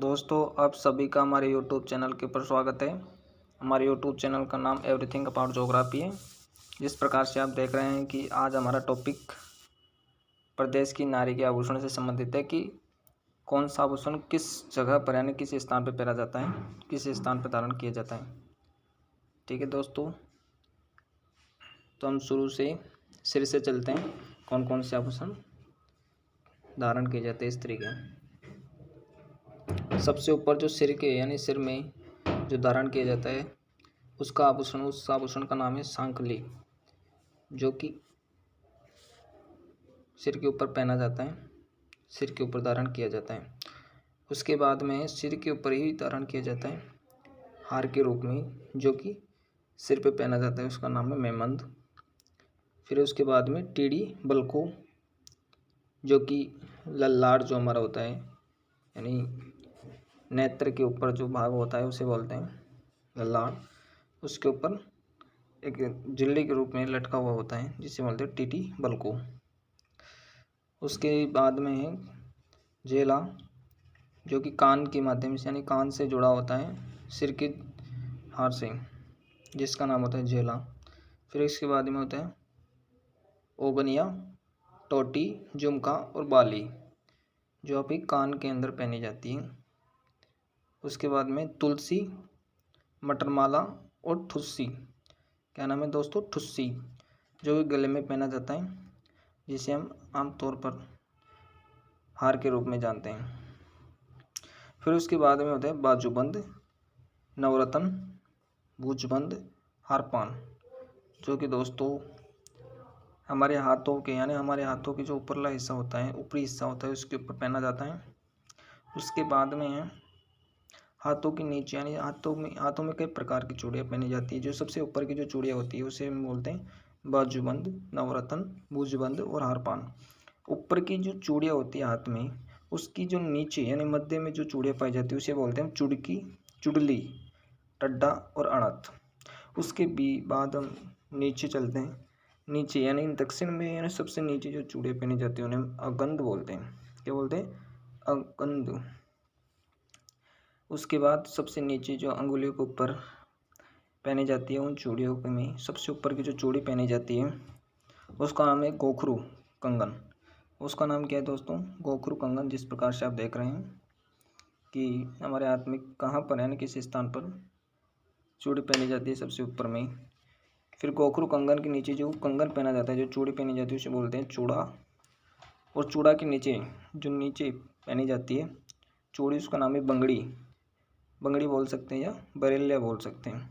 दोस्तों, आप सभी का हमारे यूट्यूब चैनल के ऊपर स्वागत है। हमारे यूट्यूब चैनल का नाम एवरीथिंग अबाउट ज्योग्राफी है। जिस प्रकार से आप देख रहे हैं कि आज हमारा टॉपिक प्रदेश की नारी के आभूषण से संबंधित है कि कौन सा आभूषण किस जगह पर यानी किस स्थान पर पहना जाता है, किस स्थान पर धारण किया जाता है। ठीक है दोस्तों, तो हम शुरू से सिर से चलते हैं। कौन कौन से आभूषण धारण किए जाते हैं स्त्री के। सबसे ऊपर जो सिर के यानी सिर में जो धारण किया जाता है उसका आभूषण, उस आभूषण का नाम है सांकली, जो कि सिर के ऊपर पहना जाता है, सिर के ऊपर धारण किया जाता है। उसके बाद में सिर के ऊपर ही धारण किया जाता है हार के रूप में, जो कि सिर पे पहना जाता है, उसका नाम है मेमंद। फिर उसके बाद में टीडी बलको, जो कि ललाट जो हमारा होता है यानी नेत्र के ऊपर जो भाग होता है उसे बोलते हैं ललाट। उसके ऊपर एक झिल्ली के रूप में लटका हुआ होता है जिसे बोलते हैं टीटी बलको। उसके बाद में है झेला, जो कि कान के माध्यम से यानी कान से जुड़ा होता है सिर के हार से, जिसका नाम होता है झेला। फिर इसके बाद में होता है ओगनिया, टोटी, झुमका और बाली, जो अभी कान के अंदर पहनी जाती है। उसके बाद में तुलसी, मटरमाला और ठुस्सी। क्या नाम है दोस्तों? ठुस्सी, जो कि गले में पहना जाता है, जिसे हम आमतौर पर हार के रूप में जानते हैं। फिर उसके बाद में होता है बाजूबंद, नवरत्न, भुजबंद, हारपान, जो कि दोस्तों हमारे हाथों के यानी हमारे हाथों के जो ऊपरला हिस्सा होता है, ऊपरी हिस्सा होता है, उसके ऊपर पहना जाता है। उसके बाद में है हाथों के नीचे यानी हाथों में कई प्रकार की चूड़ियाँ पहनी जाती है। जो सबसे ऊपर की जो चूड़ियाँ होती है उसे हम बोलते हैं बाजूबंद, नवरत्न, भुजबंद और हारपान। ऊपर की जो चूड़ियाँ होती है हाथ में, उसकी जो नीचे यानी मध्य में जो चूड़ियाँ पाई जाती है उसे बोलते हैं चुड़की, चुड़ली, टड्डा और अड़त। उसके बाद हम नीचे चलते हैं। नीचे यानी दक्षिण में यानी सबसे नीचे जो चूड़ियाँ पहनी जाती है उन्हें हम अगंद बोलते हैं। क्या बोलते हैं? अगंद। उसके बाद सबसे नीचे जो अंगुलियों के ऊपर पहनी जाती है, उन चूड़ियों में सबसे ऊपर की जो चूड़ी पहनी जाती है उसका नाम है गोखरू कंगन। उसका नाम क्या है दोस्तों? गोखरू कंगन। जिस प्रकार से आप देख रहे हैं कि हमारे हाथ में कहाँ पर यानी किस स्थान पर चूड़ी पहनी जाती है सबसे ऊपर में। फिर गोखरू कंगन के नीचे जो कंगन पहना जाता है, जो चूड़ी पहनी जाती है उसे बोलते हैं चूड़ा। और चूड़ा के नीचे जो नीचे पहनी जाती है चूड़ी, उसका नाम है बंगड़ी। बंगड़ी बोल सकते हैं या बरेलिया बोल सकते हैं।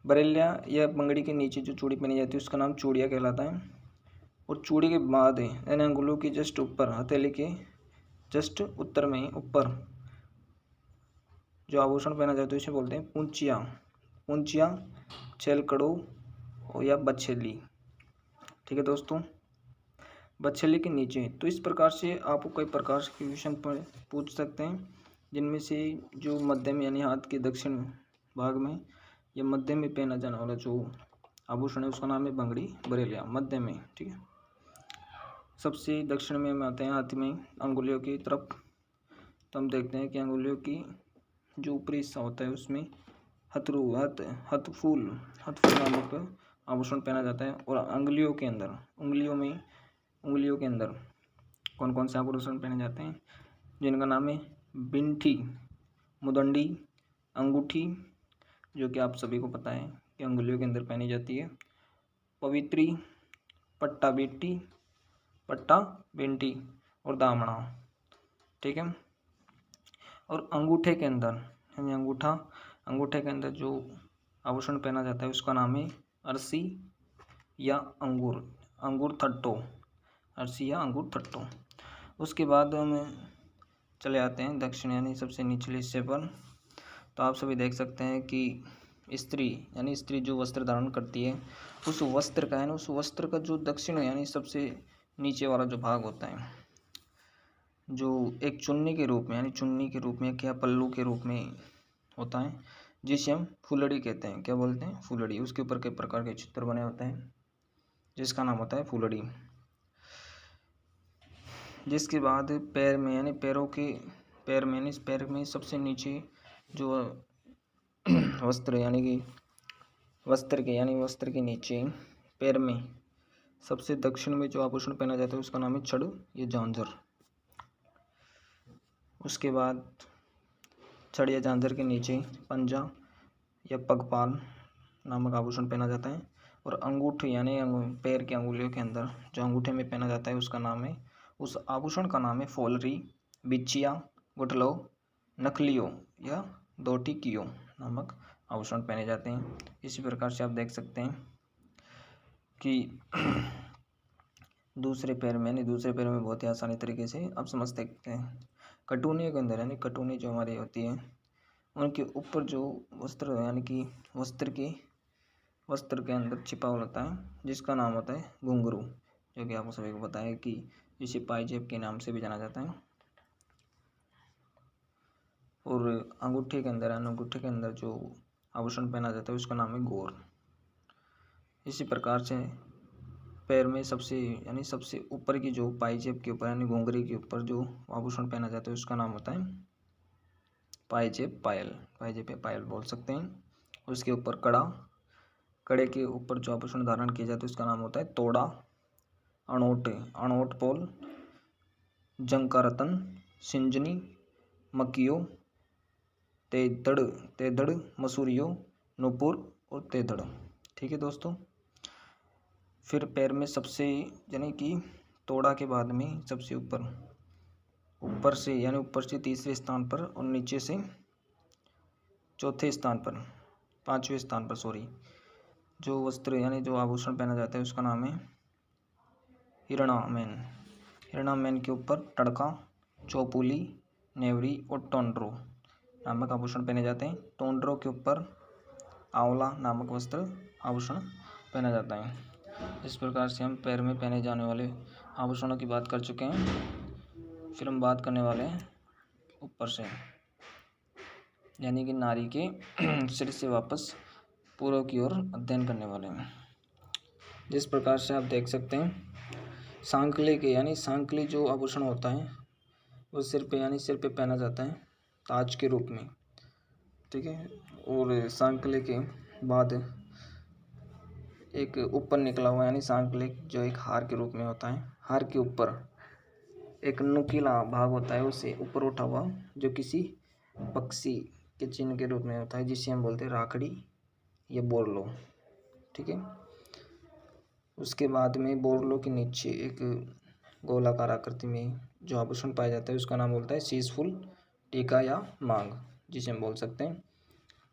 बरेलिया या बंगड़ी के नीचे जो चूड़ी पहनी जाती है उसका नाम चूड़िया कहलाता है। और चूड़ी के बाद है यानी अंगुलों के जस्ट ऊपर, हथेली के जस्ट उत्तर में ऊपर जो आभूषण पहना जाता है उसे बोलते हैं पूंचिया। पूंचिया, छेलकड़ो या बछेली। ठीक है दोस्तों, बछेली के नीचे। तो इस प्रकार से आपको कई प्रकार के क्वेश्चन पर पूछ सकते हैं, जिनमें से जो मध्य में यानी हाथ के दक्षिण भाग में या मध्य में पहना जाने वाला जो आभूषण है उसका नाम है बंगड़ी, बरेलिया, मध्य में। ठीक है, सबसे दक्षिण में हम आते हैं हाथ में अंगुलियों की तरफ। तो हम देखते हैं कि अंगुलियों की जो ऊपरी हिस्सा होता है उसमें हथफूल नामक आभूषण पहना जाता है। और अंगुलियों के अंदर कौन कौन से आभूषण पहने जाते हैं, जिनका नाम है बिंठी, मुदंडी, अंगूठी, जो कि आप सभी को पता है कि अंगुलियों के अंदर पहनी जाती है, पवित्री, पट्टा बिंटी और दामना। ठीक है, और अंगूठे के अंदर यानी अंगूठे के अंदर जो आभूषण पहना जाता है उसका नाम है अरसी या अंगूर थट्टो, अरसी या अंगूर थट्टो। उसके बाद हम चले आते हैं दक्षिण यानी सबसे निचले हिस्से पर। तो आप सभी देख सकते हैं कि स्त्री जो वस्त्र धारण करती है उस वस्त्र का जो दक्षिण यानी सबसे नीचे वाला जो भाग होता है, जो एक चुन्नी के रूप में क्या पल्लू के रूप में होता है, जिसे हम फुलड़ी कहते हैं। क्या बोलते हैं? फुलड़ी। उसके ऊपर कई प्रकार के चित्र बने होते हैं जिसका नाम होता है फुलड़ी। जिसके बाद पैर में यानी पैरों के पैर में, इस पैर में सबसे नीचे जो वस्त्र यानी कि वस्त्र के नीचे पैर में सबसे दक्षिण में जो आभूषण पहना जाता है उसका नाम है छड़ या झांझर। उसके बाद छड़ या झांझर के नीचे पंजा या पगपाल नामक आभूषण पहना जाता है। और अंगूठी यानी पैर की अंगुलियों के अंदर जो अंगूठे में पहना जाता है उसका नाम है, उस आभूषण का नाम है फोलरी, बिछिया, गुठलो, नखलियो या दोटिकियो नामक आभूषण पहने जाते हैं। इसी प्रकार से आप देख सकते हैं कि दूसरे पैर में बहुत ही आसानी तरीके से आप समझ सकते हैं। कटुनियों के अंदर यानी कटुनी जो हमारी होती है उनके ऊपर जो वस्त्र यानी कि वस्त्र के अंदर छिपा होता है जिसका नाम होता है घुंघरू, जो कि आपको सभी को पता है कि इसे पाइजेब के नाम से भी जाना जाता है। और अंगूठे के अंदर जो आभूषण पहना जाता है उसका नाम है गोर। इसी प्रकार से पैर में सबसे ऊपर की जो पाइजेब के ऊपर यानी घुंघरी के ऊपर जो आभूषण पहना जाता है उसका नाम होता है पाइजेब पायल बोल सकते हैं। उसके ऊपर कड़े के ऊपर जो आभूषण धारण किया जाता है उसका नाम होता है तोड़ा, अणोट पोल, जंकारतन, सिंजनी, मकियो, तेदड़, मसूरियो, नुपुर और तेदड़। ठीक है दोस्तों। फिर पैर में सबसे यानी कि तोड़ा के बाद में सबसे ऊपर से तीसरे स्थान पर और नीचे से पांचवें स्थान पर जो वस्त्र यानी जो आभूषण पहना जाता है उसका नाम है हिरणामेन के ऊपर टड़का, चौपुली, नेवरी और टोंड्रो नामक आभूषण पहने जाते हैं। टोंड्रो के ऊपर आंवला नामक आभूषण पहना जाता है। इस प्रकार से हम पैर में पहने जाने वाले आभूषणों की बात कर चुके हैं। फिर हम बात करने वाले हैं ऊपर से यानी कि नारी के सिर से वापस पूर्व की ओर अध्ययन करने वाले हैं। जिस प्रकार से आप देख सकते हैं सांकली जो आभूषण होता है वो सिर पे पहना जाता है ताज के रूप में। ठीक है। और सांकले के बाद एक ऊपर निकला हुआ यानी सांकले जो एक हार के रूप में होता है, हार के ऊपर एक नुकीला भाग होता है उसे ऊपर उठा हुआ जो किसी पक्षी के चिन्ह के रूप में होता है जिसे हम बोलते हैं राखड़ी या बोरलो। ठीक है। उसके बाद में बोरलो के नीचे एक गोलाकार आकृति में जो आभूषण पाया जाता है उसका नाम बोलता है शीशफुल, टीका या मांग, जिसे हम बोल सकते हैं।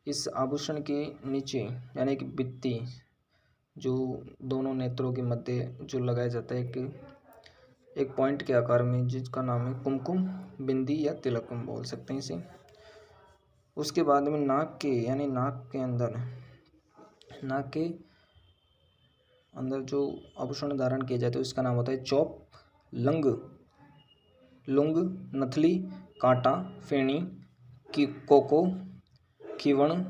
इस आभूषण के नीचे यानी कि बित्ती जो दोनों नेत्रों के मध्य जो लगाया जाता है एक पॉइंट के आकार में जिसका नाम है कुमकुम, बिंदी या तिलक हम बोल सकते हैं इसे। उसके बाद में नाक के अंदर जो आभूषण धारण किया जाता है उसका नाम होता है चौप, लुंग, नथली, कांटा, फेणी, कोको, खिवण,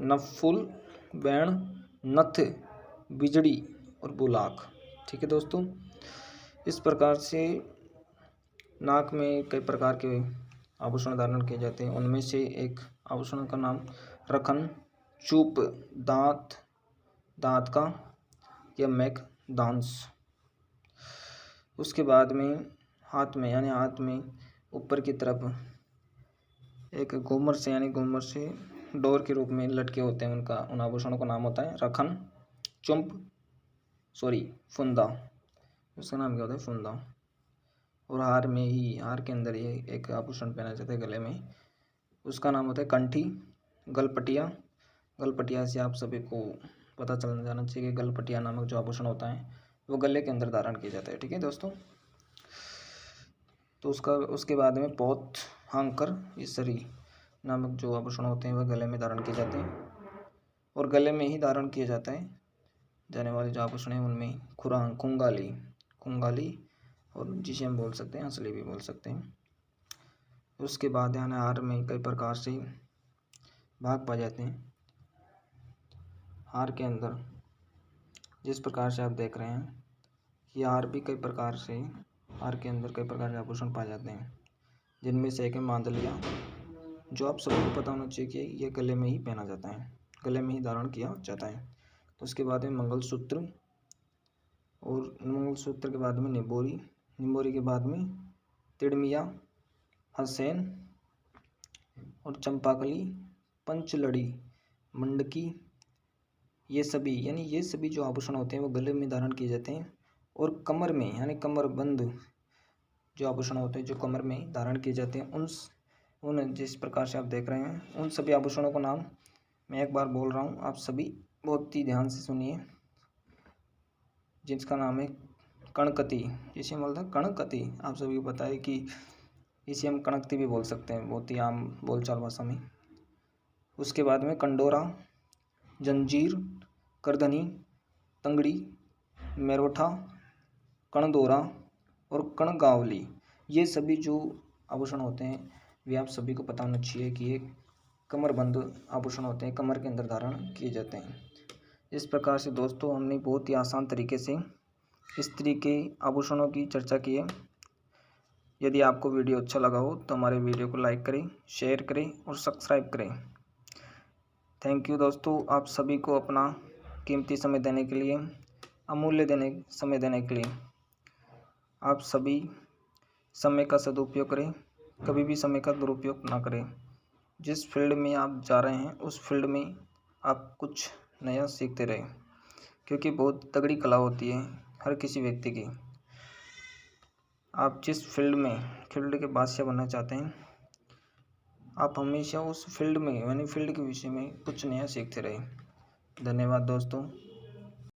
नफुल, बैण, नथ, बिजड़ी और बुलाक। ठीक है दोस्तों। इस प्रकार से नाक में कई प्रकार के आभूषण धारण किए जाते हैं। उनमें से एक आभूषण का नाम रखन, चूप, दांत का या मैक दांस। उसके बाद में हाथ में ऊपर की तरफ एक घूमर से डोर के रूप में लटके होते हैं उन आभूषणों का नाम होता है रखन, फुंदा। उसका नाम क्या होता है फुंदा। और हार के अंदर ये एक आभूषण पहना जाता है गले में, उसका नाम होता है कंठी, गलपटिया से आप सभी को पता चल जाना चाहिए कि गलपटिया नामक जो आभूषण होता है वो गले के अंदर धारण किया जाता है। ठीक है दोस्तों। तो उसके बाद में पोत, हांकर, इसरी नामक जो आभूषण होते हैं वह गले में धारण किए जाते हैं। और गले में ही धारण किया जाता है जाने वाले जो आभूषण है उनमें खुरांग, कुंगाली और जिसे हम बोल सकते हैं हंसली भी बोल सकते हैं। उसके बाद यानी हार में कई प्रकार से भाग पाए जाते हैं। हार के अंदर जिस प्रकार से आप देख रहे हैं ये हार के अंदर कई प्रकार के आभूषण पाए जाते हैं। जिनमें से एक है मांदलिया, जो आप सबको पता होना चाहिए कि ये गले में ही पहना जाता है, गले में ही धारण किया जाता है। तो उसके बाद में मंगलसूत्र, और मंगलसूत्र के बाद में निबोरी, निबोरी के बाद में तिड़मिया, हसैन और चंपाकली, पंचलड़ी, मंडकी, ये सभी यानी ये सभी जो आभूषण होते हैं वो गले में धारण किए जाते हैं। और कमर में यानी कमरबंद जो आभूषण होते हैं जो कमर में धारण किए जाते हैं, उन जिस प्रकार से आप देख रहे हैं उन सभी आभूषणों का नाम मैं एक बार बोल रहा हूँ, आप सभी बहुत ही ध्यान से सुनिए। जिसका नाम है कणकती, जिसे हम बोलते हैं कणकती। आप सभी को पता है कि इसे हम कणकती भी बोल सकते हैं बहुत ही आम बोलचाल भाषा में। उसके बाद में कंडोरा, जंजीर, करधनी, तंगड़ी, मेरोठा, कणदोरा और कणगावली, ये सभी जो आभूषण होते हैं वे आप सभी को पता होना चाहिए कि ये कमरबंद आभूषण होते हैं, कमर के अंदर धारण किए जाते हैं। इस प्रकार से दोस्तों हमने बहुत ही आसान तरीके से स्त्री के आभूषणों की चर्चा की है। यदि आपको वीडियो अच्छा लगा हो तो हमारे वीडियो को लाइक करें, शेयर करें और सब्सक्राइब करें। थैंक यू दोस्तों, आप सभी को अपना कीमती समय देने के लिए, अमूल्य समय देने के लिए। आप सभी समय का सदुपयोग करें, कभी भी समय का दुरुपयोग ना करें। जिस फील्ड में आप जा रहे हैं उस फील्ड में आप कुछ नया सीखते रहें, क्योंकि बहुत तगड़ी कला होती है हर किसी व्यक्ति की। आप जिस फील्ड के बादशाह बनना चाहते हैं, आप हमेशा उस फील्ड में यानी फील्ड के विषय में कुछ नया सीखते रहें। धन्यवाद दोस्तों।